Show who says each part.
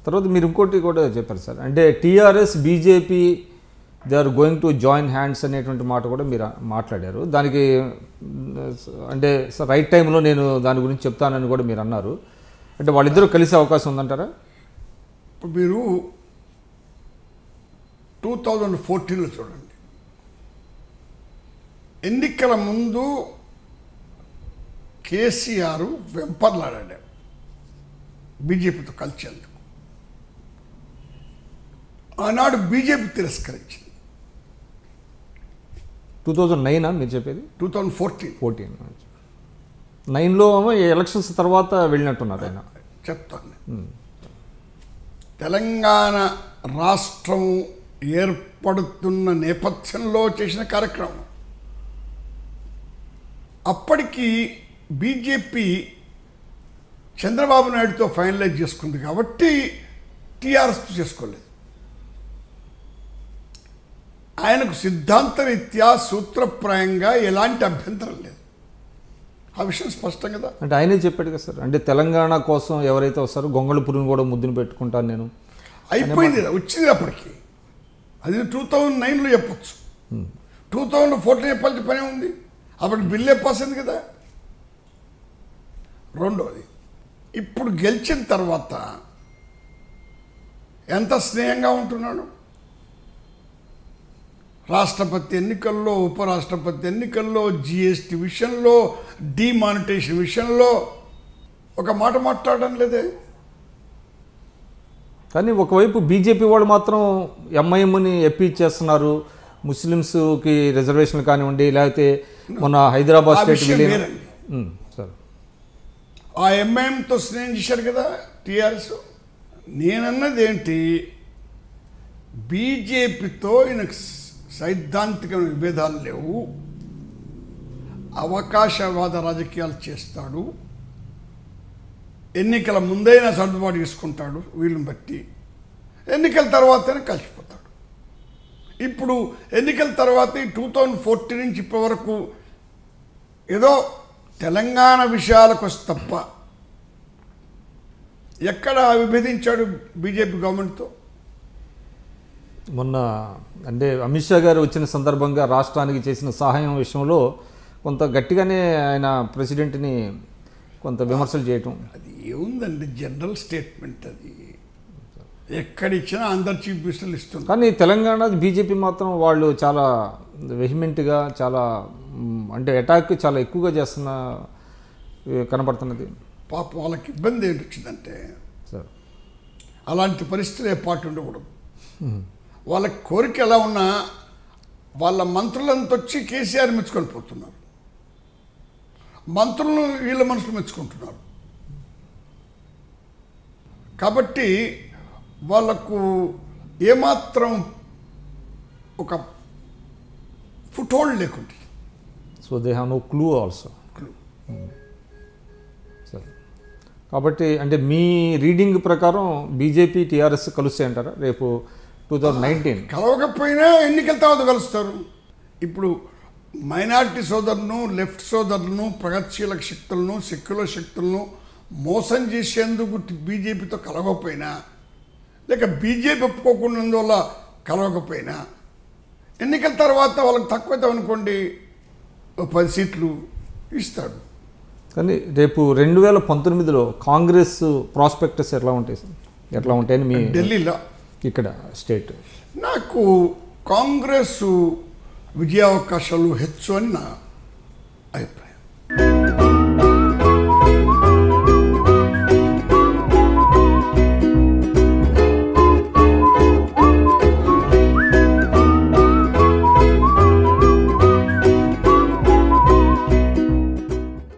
Speaker 1: తర్వాత మీరు ఇంకోటి కూడా చెప్పారు సార్, అంటే TRS BJP they are going to join hands అనేటువంటి మాట కూడా మీరు మాట్లాడారు. దానికి అంటే రైట్ టైంలో నేను దాని గురించి చెప్తానని కూడా మీరు అన్నారు. అంటే వాళ్ళిద్దరూ కలిసే అవకాశం ఉందంటారా?
Speaker 2: ఇప్పుడు మీరు 2014లో చూడండి, ఎన్నికల ముందు కేసీఆర్ వెంపర్లాడాడు బీజేపీతో కలిసేందుకు. ఆనాడు బీజేపీ తిరస్కరించింది.
Speaker 1: 2009 మీరు చెప్పేది?
Speaker 2: 2014
Speaker 1: 9లో ఎలక్షన్స్ తర్వాత వెళ్ళినట్టున్నారు ఆయన.
Speaker 2: చెప్తాను. తెలంగాణ రాష్ట్రం ఏర్పడుతున్న నేపథ్యంలో చేసిన కార్యక్రమం. అప్పటికి బీజేపీ చంద్రబాబు నాయుడుతో ఫైనలైజ్ చేసుకుంది కాబట్టి టీఆర్ఎస్తో చేసుకోలేదు. ఆయనకు సిద్ధాంతరీత్యా సూత్రప్రాయంగా ఎలాంటి అభ్యంతరం లేదు. ఆ విషయం స్పష్టం కదా.
Speaker 1: అంటే ఆయనే చెప్పాడు కదా సార్, అంటే తెలంగాణ కోసం ఎవరైతే వస్తారో గొంగళ పురుగును కూడా ముద్దును పెట్టుకుంటాను నేను.
Speaker 2: అయిపోయింది, వచ్చింది అప్పటికి. అది 2009లో చెప్పచ్చు. 2014 చెప్పాల్సిన పనే ఉంది. అప్పటికి బిల్లు పాస్ అయింది కదా. రెండోది, ఇప్పుడు గెలిచిన తర్వాత ఎంత స్నేహంగా ఉంటున్నాడు. రాష్ట్రపతి ఎన్నికల్లో, ఉపరాష్ట్రపతి ఎన్నికల్లో, జిఎస్టీ విషయంలో, డిమానిటైజేషన్ విషయంలో ఒక మాట మాట్లాడడం లేదే.
Speaker 1: కానీ ఒకవైపు బీజేపీ వాళ్ళు మాత్రం ఎంఐఎంని ఎప్పిచ్చేస్తున్నారు. ముస్లిమ్స్కి రిజర్వేషన్లు కానివ్వండి, లేకపోతే మొన్న హైదరాబాద్ స్టేట్ సార్
Speaker 2: ఆ ఎంఐఎంతో స్నేహం చేశారు కదా టీఆర్ఎస్. నేనన్నది ఏంటి, బీజేపీతో ఈయనకు సైద్ధాంతిక విభేదాలు లేవు. అవకాశవాద రాజకీయాలు చేస్తాడు. ఎన్నికల ముందైనా సర్దుబాటు చేసుకుంటాడు వీళ్ళని బట్టి. ఎన్నికల తర్వాతనే కలిసిపోతాడు. ఇప్పుడు ఎన్నికల తర్వాత 2014 నుంచి ఇప్పటి వరకు ఏదో తెలంగాణ విషయాలకు వస్తే తప్ప ఎక్కడ విభేదించాడు బీజేపీ గవర్నమెంట్తో?
Speaker 1: మొన్న అంటే అమిత్ షా గారు వచ్చిన సందర్భంగా రాష్ట్రానికి చేసిన సహాయం విషయంలో కొంత గట్టిగానే ఆయన ప్రెసిడెంట్ని కొంత విమర్శలు చేయటం.
Speaker 2: అది ఏముందండి, జనరల్ స్టేట్మెంట్. అది ఎక్కడిచ్చినా అందరు చీఫ్ మినిస్టర్లు ఇస్తున్నారు.
Speaker 1: కానీ తెలంగాణ బీజేపీ మాత్రం వాళ్ళు చాలా వెహిమెంట్గా, చాలా అంటే అటాక్ చాలా ఎక్కువగా చేస్తున్న కనపడుతున్నది.
Speaker 2: పాపం వాళ్ళకి ఇబ్బంది ఏంటి వచ్చిందంటే,
Speaker 1: సార్
Speaker 2: అలాంటి పరిస్థితులు ఏ పార్టీ ఉండకూడదు. వాళ్ళ కోరిక ఎలా ఉన్నా వాళ్ళ మంత్రులంతా వచ్చి కేసీఆర్ మెచ్చుకొని పోతున్నారు. మంత్రులను వీళ్ళ మనుషులు మెచ్చుకుంటున్నారు. కాబట్టి వాళ్ళకు ఏమాత్రం ఒక ఫుట్ హోల్డ్ లేకుండా.
Speaker 1: So they have no clue also. సరే, కాబట్టి అంటే మీ రీడింగ్ ప్రకారం బీజేపీ టీఆర్ఎస్ కలుస్తాయి అంటారా రేపు 2019?
Speaker 2: కలవకపోయినా ఎన్నికల తర్వాత కలుస్తారు. ఇప్పుడు మైనారిటీ సోదరులను, లెఫ్ట్ సోదరులను, ప్రగతిశీల శక్తులను, సెక్యులర్ శక్తులను మోసం చేసేందుకు బీజేపీతో కలవకపోయినా, లేక బీజేపీ ఒప్పుకోకున్నందువల్ల కలవకపోయినా, ఎన్నికల తర్వాత వాళ్ళకి తక్కువైతే అనుకోండి 10 సీట్లు ఇస్తాడు.
Speaker 1: కానీ రేపు 2019లో కాంగ్రెస్ ప్రాస్పెక్టస్ ఎట్లా ఉంటాయని మీ
Speaker 2: ఢిల్లీలో
Speaker 1: ఇక్కడ స్టేట్?
Speaker 2: నాకు కాంగ్రెస్ విజయావకాశాలు హెచ్చు అని నా అభిప్రాయం.